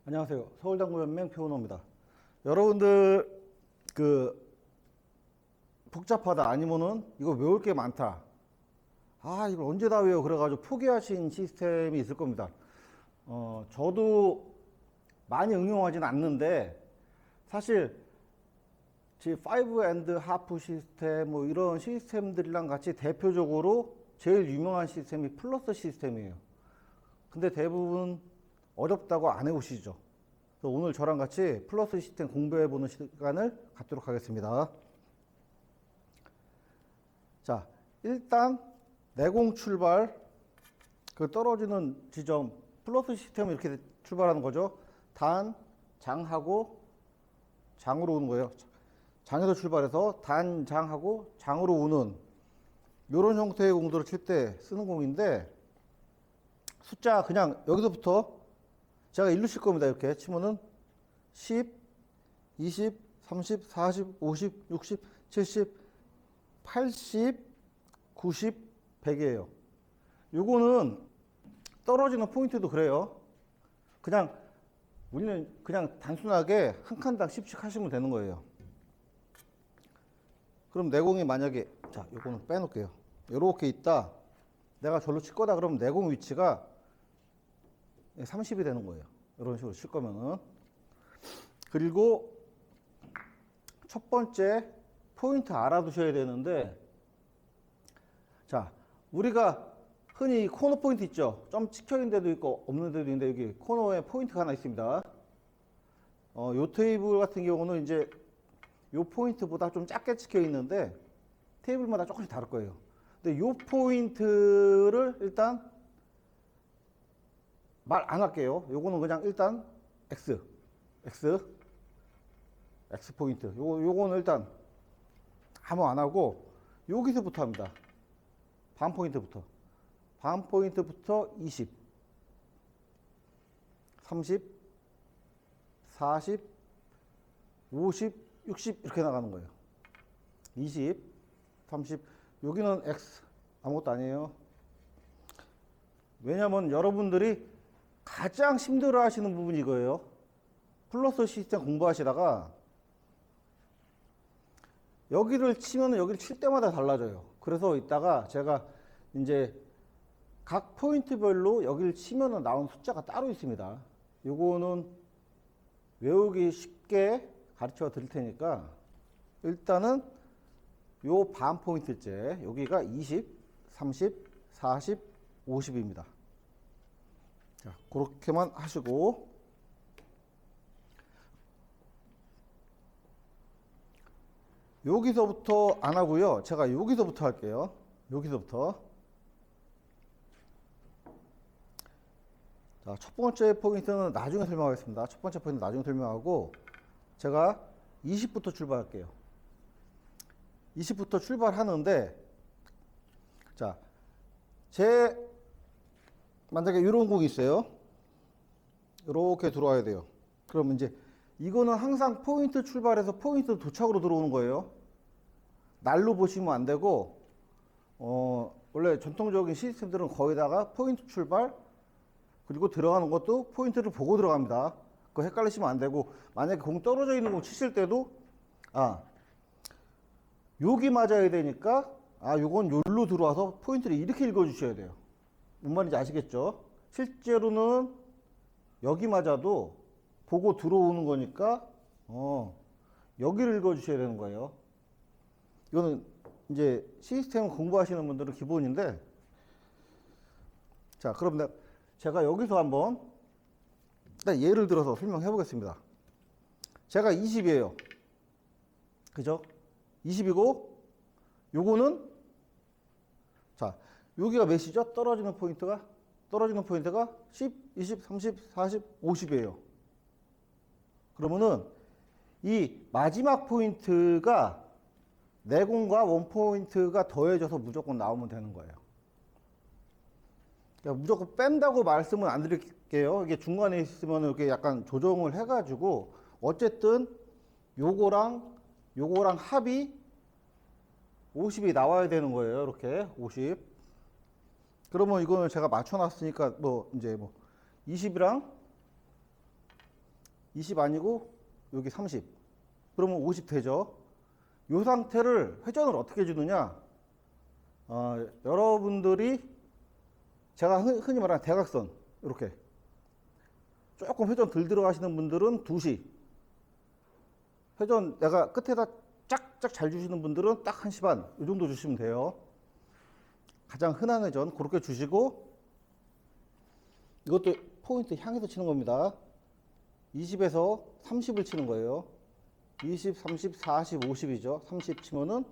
안녕하세요. 서울당구연맹 표은호입니다. 여러분들 복잡하다 아니면은 이거 외울 게 많다. 이걸 언제 다 외워 그래가지고 포기하신 시스템이 있을 겁니다. 저도 많이 응용하지는 않는데 사실 G5 앤드 하프 시스템 뭐 이런 시스템들이랑 같이 대표적으로 제일 유명한 시스템이 플러스 시스템이에요. 근데 대부분 어렵다고 안 해오시죠. 그래서 오늘 저랑 같이 플러스 시스템 공부해보는 시간을 갖도록 하겠습니다. 자, 일단 내공 출발, 그 떨어지는 지점, 플러스 시스템은 이렇게 출발하는 거죠. 단, 장하고 장으로 오는 거예요. 장에서 출발해서 단, 장하고 장으로 오는 이런 형태의 공도를 칠 때 쓰는 공인데, 숫자 그냥 여기서부터 제가 일로 칠 겁니다. 이렇게 치면은 10, 20, 30, 40, 50, 60, 70, 80, 90, 100이에요. 요거는 떨어지는 포인트도 그래요. 그냥 우리는 그냥 단순하게 한 칸당 10씩 하시면 되는 거예요. 그럼 내공이 만약에, 자, 요거는 빼놓을게요. 요렇게 있다. 내가 절로 칠 거다 그러면 내공 위치가 30이 되는 거예요. 이런 식으로 칠 거면은. 그리고 첫 번째 포인트 알아두셔야 되는데, 자, 우리가 흔히 코너 포인트 있죠. 좀 찍혀 있는 데도 있고 없는 데도 있는데 여기 코너에 포인트가 하나 있습니다. 요 테이블 같은 경우는 이제 요 포인트보다 좀 작게 찍혀 있는데 테이블마다 조금씩 다를 거예요. 근데 요 포인트를 일단 말 안 할게요. 요거는 그냥 일단 X 포인트. 요거는 일단 아무 안 하고 여기서부터 합니다. 반 포인트부터 20, 30, 40, 50, 60 이렇게 나가는 거예요. 20, 30, 여기는 X 아무것도 아니에요. 왜냐면 여러분들이 가장 힘들어 하시는 부분이 이거예요. 플러스 시스템 공부하시다가 여기를 치면 여기를 칠 때마다 달라져요. 그래서 이따가 제가 이제 각 포인트별로 여기를 치면 나온 숫자가 따로 있습니다. 요거는 외우기 쉽게 가르쳐 드릴 테니까 일단은 요 반 포인트째 여기가 20, 30, 40, 50입니다. 자, 그렇게만 하시고 여기서부터 안 하고요. 제가 여기서부터 할게요. 여기서부터. 자, 첫 번째 포인트는 나중에 설명하겠습니다. 첫 번째 포인트 나중에 설명하고 제가 20부터 출발할게요. 20부터 출발하는데 자, 만약에 이런 공이 있어요. 이렇게 들어와야 돼요. 그럼 이제 이거는 항상 포인트 출발해서 포인트 도착으로 들어오는 거예요. 날로 보시면 안 되고 원래 전통적인 시스템들은 거기다가 포인트 출발 그리고 들어가는 것도 포인트를 보고 들어갑니다. 그거 헷갈리시면 안 되고 만약에 공 떨어져 있는 공 치실 때도 여기 맞아야 되니까 요건 여기로 들어와서 포인트를 이렇게 읽어 주셔야 돼요. 뭔 말인지 아시겠죠? 실제로는 여기 맞아도 보고 들어오는 거니까 여기를 읽어 주셔야 되는 거예요. 이거는 이제 시스템 공부하시는 분들은 기본인데, 자, 그럼 제가 여기서 한번 예를 들어서 설명해 보겠습니다. 제가 20이에요. 그죠? 20이고 요거는 자, 여기가 몇이죠? 떨어지는 포인트가 10, 20, 30, 40, 50이에요. 그러면은 이 마지막 포인트가 내공과 원 포인트가 더해져서 무조건 나오면 되는 거예요. 그러니까 무조건 뺀다고 말씀은 안 드릴게요. 이게 중간에 있으면 이렇게 약간 조정을 해가지고 어쨌든 요거랑 합이 50이 나와야 되는 거예요. 이렇게 50. 그러면 이거는 제가 맞춰놨으니까 이제 20이랑 20 아니고 여기 30. 그러면 50 되죠. 이 상태를 회전을 어떻게 주느냐? 여러분들이 제가 흔히 말하는 대각선 이렇게 조금 회전 덜 들어가시는 분들은 2시, 회전 내가 끝에다 짝짝 잘 주시는 분들은 딱 1시 반 이 정도 주시면 돼요. 가장 흔한 회전 그렇게 주시고, 이것도 포인트 향해서 치는 겁니다. 20에서 30을 치는 거예요. 20, 30, 40, 50이죠. 30 치면은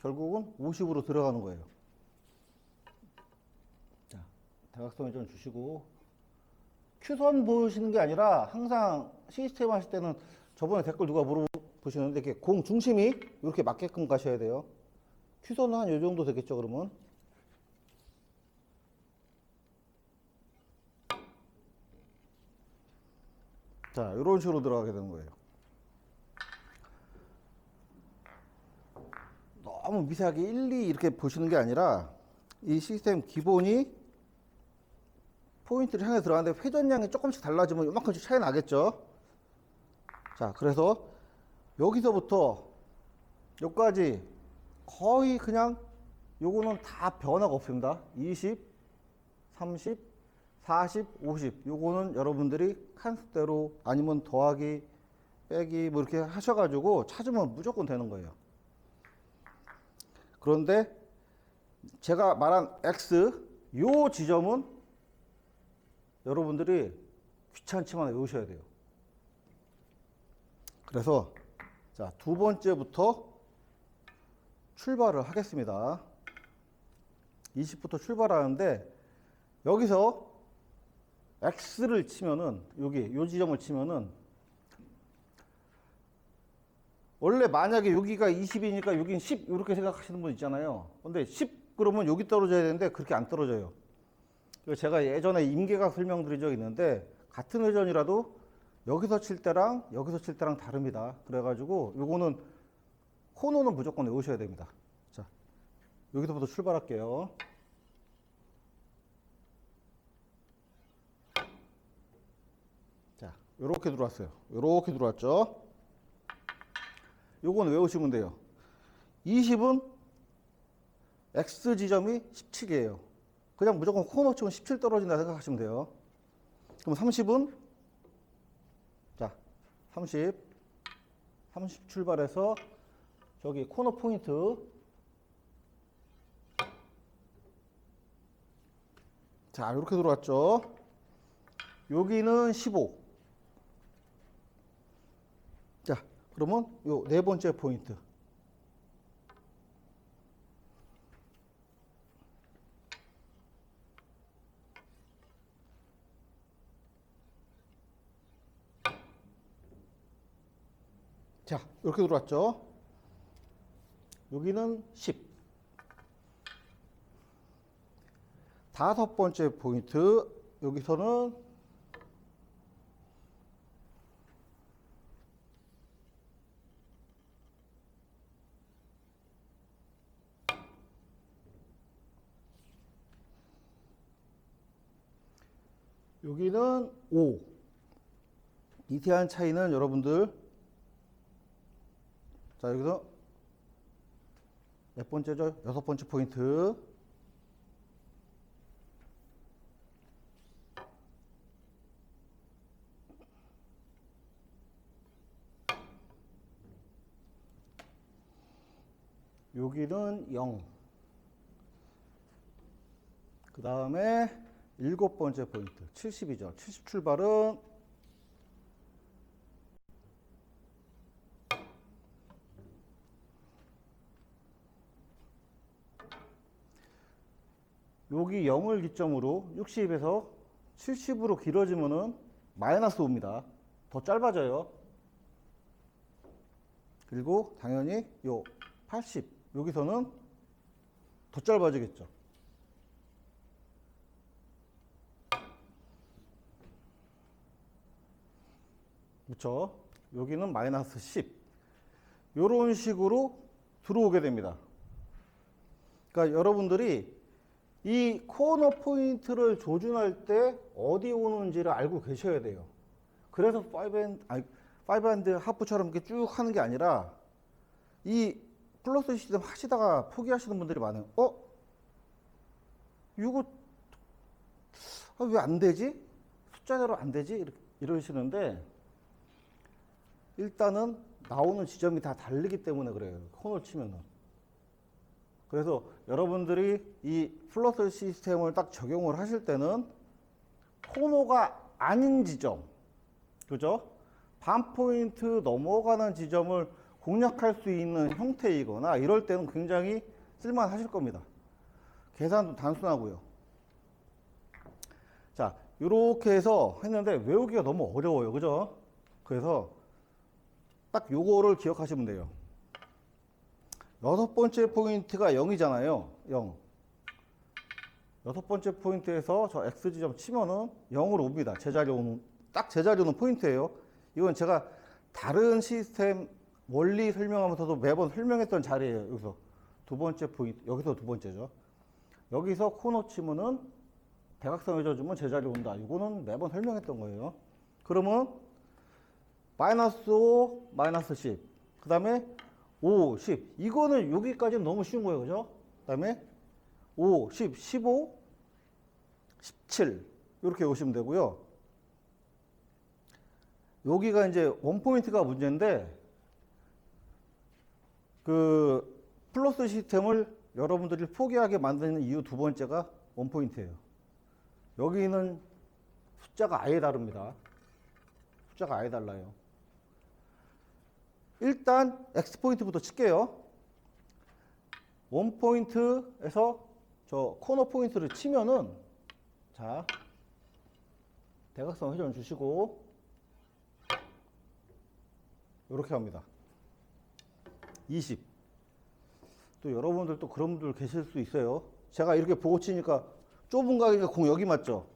결국은 50으로 들어가는 거예요. 자, 대각선 회전 주시고, 큐선 보시는 게 아니라 항상 시스템 하실 때는 저번에 댓글 누가 물어보시는데 이렇게 공 중심이 이렇게 맞게끔 가셔야 돼요. 큐선은 한 요 정도 되겠죠, 그러면. 자, 이런 식으로 들어가게 되는 거예요. 너무 미세하게 1, 2 이렇게 보시는 게 아니라 이 시스템 기본이 포인트를 향해 들어가는데 회전량이 조금씩 달라지면 요만큼씩 차이 나겠죠. 자, 그래서 여기서부터 여기까지 거의 그냥 요거는 다 변화가 없습니다. 20, 30, 40, 50 요거는 여러분들이 칸수대로 아니면 더하기, 빼기 뭐 이렇게 하셔가지고 찾으면 무조건 되는 거예요. 그런데 제가 말한 X 요 지점은 여러분들이 귀찮지만 외우셔야 돼요. 그래서 자, 두 번째부터 출발을 하겠습니다. 20부터 출발하는데 여기서 X를 치면은 여기 요 지점을 치면은 원래 만약에 여기가 20이니까 여긴 10 이렇게 생각하시는 분 있잖아요. 근데 10 그러면 여기 떨어져야 되는데 그렇게 안 떨어져요. 제가 예전에 임계각 설명드린 적이 있는데 같은 회전이라도 여기서 칠 때랑 여기서 칠 때랑 다릅니다. 그래가지고 요거는 코너는 무조건 외우셔야 됩니다. 자, 여기서부터 출발할게요. 자, 요렇게 들어왔어요. 요렇게 들어왔죠. 요건 외우시면 돼요. 20은 X 지점이 17이에요. 그냥 무조건 코너 치면 17 떨어진다 생각하시면 돼요. 그럼 30은 자, 30 출발해서 저기 코너 포인트 자, 이렇게 들어왔죠. 여기는 15. 자, 그러면 요 네 번째 포인트. 자, 이렇게 들어왔죠. 여기는 10. 다섯 번째 포인트. 여기서는 여기는 5. 미세한 차이는 여러분들 자, 여기서 몇 번째죠? 여섯 번째 포인트. 여기는 0. 그 다음에 일곱 번째 포인트 70이죠. 70 출발은 여기 0을 기점으로 60에서 70으로 길어지면은 마이너스 5입니다. 더 짧아져요. 그리고 당연히 요 80 여기서는 더 짧아지겠죠. 그렇죠? 여기는 마이너스 10 이런 식으로 들어오게 됩니다. 그러니까 여러분들이 이 코너 포인트를 조준할 때 어디 오는지를 알고 계셔야 돼요. 그래서 5&, 하프처럼 이렇게 쭉 하는 게 아니라 이 플러스 시스템 하시다가 포기하시는 분들이 많아요. 이거 왜 안 되지? 숫자대로 안 되지? 이러시는데 일단은 나오는 지점이 다 다르기 때문에 그래요. 코너를 치면은. 그래서 여러분들이 이 플러스 시스템을 딱 적용을 하실 때는 코너가 아닌 지점, 그죠? 반 포인트 넘어가는 지점을 공략할 수 있는 형태이거나 이럴 때는 굉장히 쓸만하실 겁니다. 계산도 단순하고요. 자, 이렇게 해서 했는데 외우기가 너무 어려워요. 그죠? 그래서 딱 요거를 기억하시면 돼요. 여섯 번째 포인트가 0이잖아요. 0. 여섯 번째 포인트에서 저 X지점 치면은 0으로 옵니다. 제자리 오는, 딱 제자리 오는 포인트예요. 이건 제가 다른 시스템 원리 설명하면서도 매번 설명했던 자리예요. 여기서 두 번째 포인트, 여기서 두 번째죠. 여기서 코너 치면은 대각선 회전주면 제자리 온다. 이거는 매번 설명했던 거예요. 그러면 마이너스 5, 마이너스 10. 그 다음에 5, 10. 이거는 여기까지는 너무 쉬운 거예요. 그죠? 그 다음에 5, 10, 15, 17. 이렇게 오시면 되고요. 여기가 이제 원포인트가 문제인데, 그 플러스 시스템을 여러분들이 포기하게 만드는 이유 두 번째가 원포인트예요. 여기는 숫자가 아예 다릅니다. 숫자가 아예 달라요. 일단 X포인트부터 칠게요. 원포인트에서 저 코너 포인트를 치면은, 자, 대각선 회전 주시고 이렇게 합니다. 20. 또 여러분들 또 그런 분들 계실 수 있어요. 제가 이렇게 보고 치니까 좁은 각이니까 공 여기 맞죠?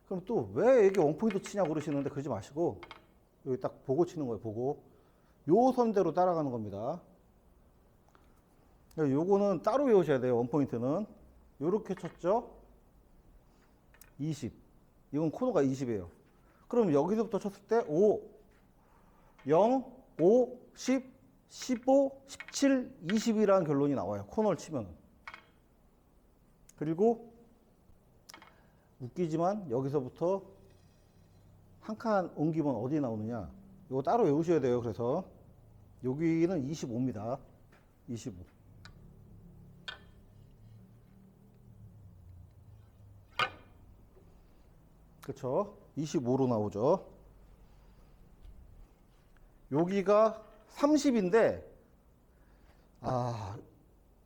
그럼 또 왜 여기 원포인트 치냐고 그러시는데 그러지 마시고 여기 딱 보고 치는 거예요. 보고 요 선대로 따라가는 겁니다. 요거는 따로 외우셔야 돼요. 원포인트는 요렇게 쳤죠? 20. 이건 코너가 20이에요. 그럼 여기서부터 쳤을 때 5, 0, 5, 10, 15, 17, 20이라는 결론이 나와요. 코너를 치면. 그리고 웃기지만 여기서부터 한 칸 옮기면 어디 나오느냐? 이거 따로 외우셔야 돼요. 그래서 여기는 25입니다. 25. 그쵸? 25로 나오죠. 여기가 30인데,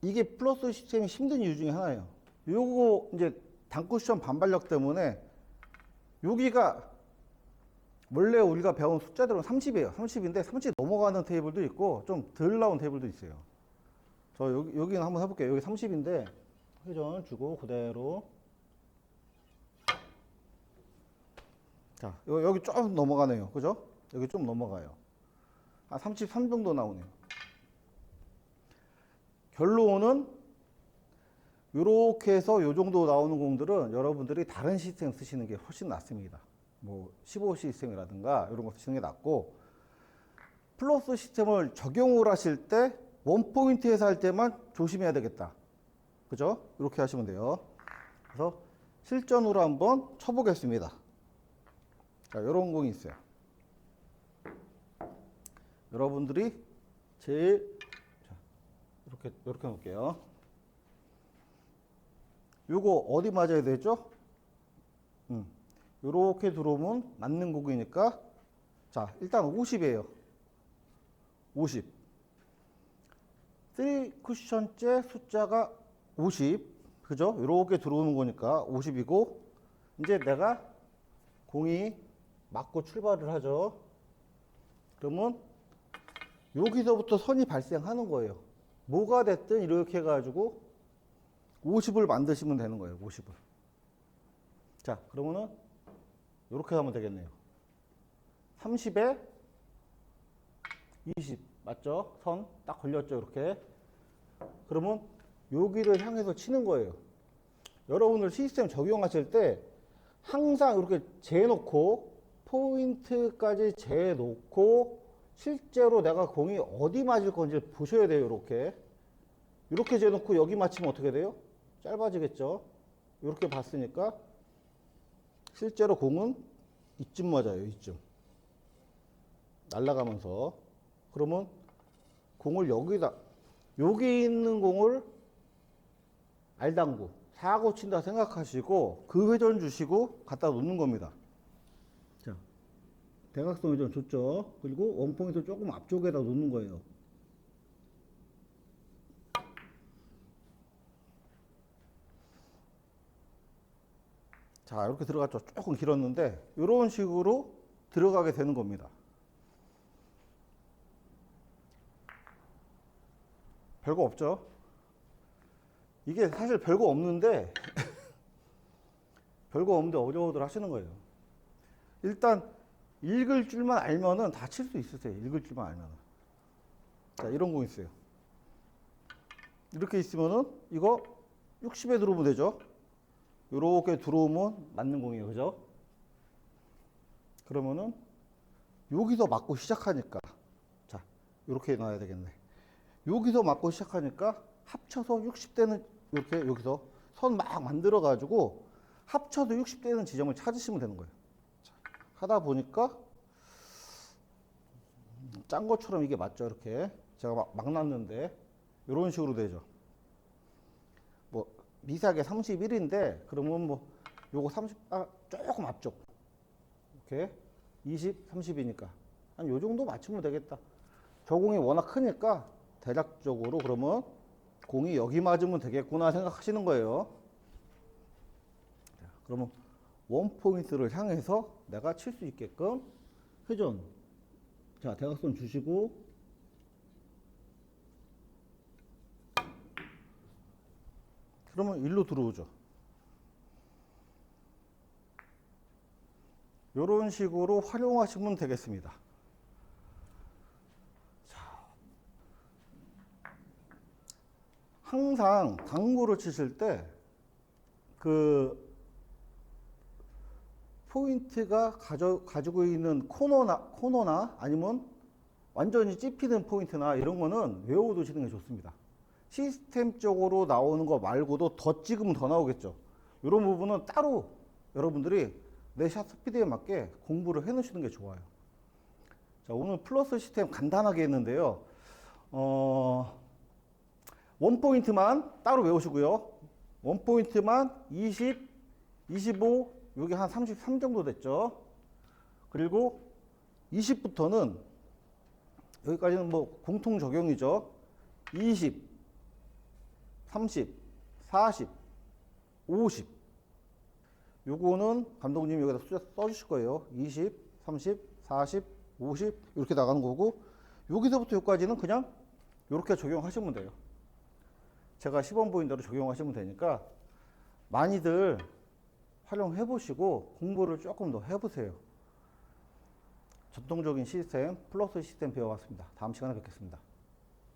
이게 플러스 시스템이 힘든 이유 중에 하나예요. 요거 이제 단쿠션 반발력 때문에 여기가 원래 우리가 배운 숫자대로는 30이에요. 30인데 30 넘어가는 테이블도 있고 좀 덜 나온 테이블도 있어요. 저 여기는 한번 해볼게요. 여기 30인데 회전 주고 그대로. 자, 여기 좀 넘어가네요. 그죠? 여기 좀 넘어가요. 한 33 정도 나오네요. 결론은 이렇게 해서 요 정도 나오는 공들은 여러분들이 다른 시스템 쓰시는 게 훨씬 낫습니다. 뭐 15 시스템이라든가 이런 거 쓰시는 게 낫고, 플러스 시스템을 적용을 하실 때 원포인트에서 할 때만 조심해야 되겠다. 그죠? 이렇게 하시면 돼요. 그래서 실전으로 한번 쳐보겠습니다. 자, 이런 공이 있어요. 여러분들이 제일, 자, 이렇게 놓을게요. 요거 어디 맞아야 되죠? 요렇게 들어오면 맞는 곡이니까, 자, 일단 50이에요. 50. 3쿠션째 숫자가 50. 그죠? 요렇게 들어오는 거니까 50이고, 이제 내가 공이 맞고 출발을 하죠. 그러면 여기서부터 선이 발생하는 거예요. 뭐가 됐든 이렇게 해가지고 50을 만드시면 되는 거예요. 50을. 자, 그러면은 이렇게 하면 되겠네요. 30에 20 맞죠? 선 딱 걸렸죠. 이렇게. 그러면 여기를 향해서 치는 거예요. 여러분들 시스템 적용하실 때 항상 이렇게 재놓고 포인트까지 재놓고 실제로 내가 공이 어디 맞을 건지 보셔야 돼요. 이렇게 재놓고 여기 맞히면 어떻게 돼요? 짧아지겠죠. 이렇게 봤으니까 실제로 공은 이쯤 맞아요. 이쯤 날아가면서. 그러면 공을 여기다, 여기 있는 공을 알당구 사고 친다 생각하시고 그 회전 주시고 갖다 놓는 겁니다. 자, 대각선 회전 줬죠. 그리고 원포인트 조금 앞쪽에다 놓는 거예요. 자, 이렇게 들어갔죠. 조금 길었는데 이런 식으로 들어가게 되는 겁니다. 별거 없죠. 이게 사실 별거 없는데 별거 없는데 어려워들 하시는 거예요. 일단 읽을 줄만 알면은 다 칠 수 있으세요. 읽을 줄만 알면은. 자, 이런 공 있어요. 이렇게 있으면은 이거 60에 들어오면 되죠. 이렇게 들어오면 맞는 공이에요. 그죠? 그러면은 여기서 맞고 시작하니까, 자, 이렇게 놔야 되겠네. 여기서 맞고 시작하니까 합쳐서 60대는 이렇게 여기서 선 막 만들어 가지고 합쳐서 60대는 지점을 찾으시면 되는 거예요. 자, 하다 보니까 짠 것처럼 이게 맞죠. 이렇게 제가 막 놨는데 이런 식으로 되죠. 뭐 미세하게 31인데 그러면 뭐 요거 30, 조금 앞쪽 이렇게 20, 30이니까 한 요 정도 맞추면 되겠다. 저 공이 워낙 크니까 대략적으로 그러면 공이 여기 맞으면 되겠구나 생각하시는 거예요. 그러면 원 포인트를 향해서 내가 칠 수 있게끔 회전. 자, 대각선 주시고 그러면 일로 들어오죠. 이런 식으로 활용하시면 되겠습니다. 항상 당구를 치실 때 그 포인트가 가지고 있는 코너나 아니면 완전히 찝히는 포인트나 이런 거는 외워두시는 게 좋습니다. 시스템적으로 나오는 거 말고도 더 찍으면 더 나오겠죠. 이런 부분은 따로 여러분들이 내 샷 스피드에 맞게 공부를 해 놓으시는 게 좋아요. 자, 오늘 플러스 시스템 간단하게 했는데요. 원 포인트만 따로 외우시고요. 원 포인트만 20, 25, 여기 한 33 정도 됐죠. 그리고 20부터는 여기까지는 뭐 공통 적용이죠. 20, 30, 40, 50. 요거는 감독님이 여기다 숫자 써주실 거예요. 20, 30, 40, 50 이렇게 나가는 거고 여기서부터 여기까지는 그냥 이렇게 적용하시면 돼요. 제가 시범 보인 대로 적용하시면 되니까 많이들 활용해 보시고 공부를 조금 더 해보세요. 전통적인 시스템, 플러스 시스템 배워봤습니다. 다음 시간에 뵙겠습니다.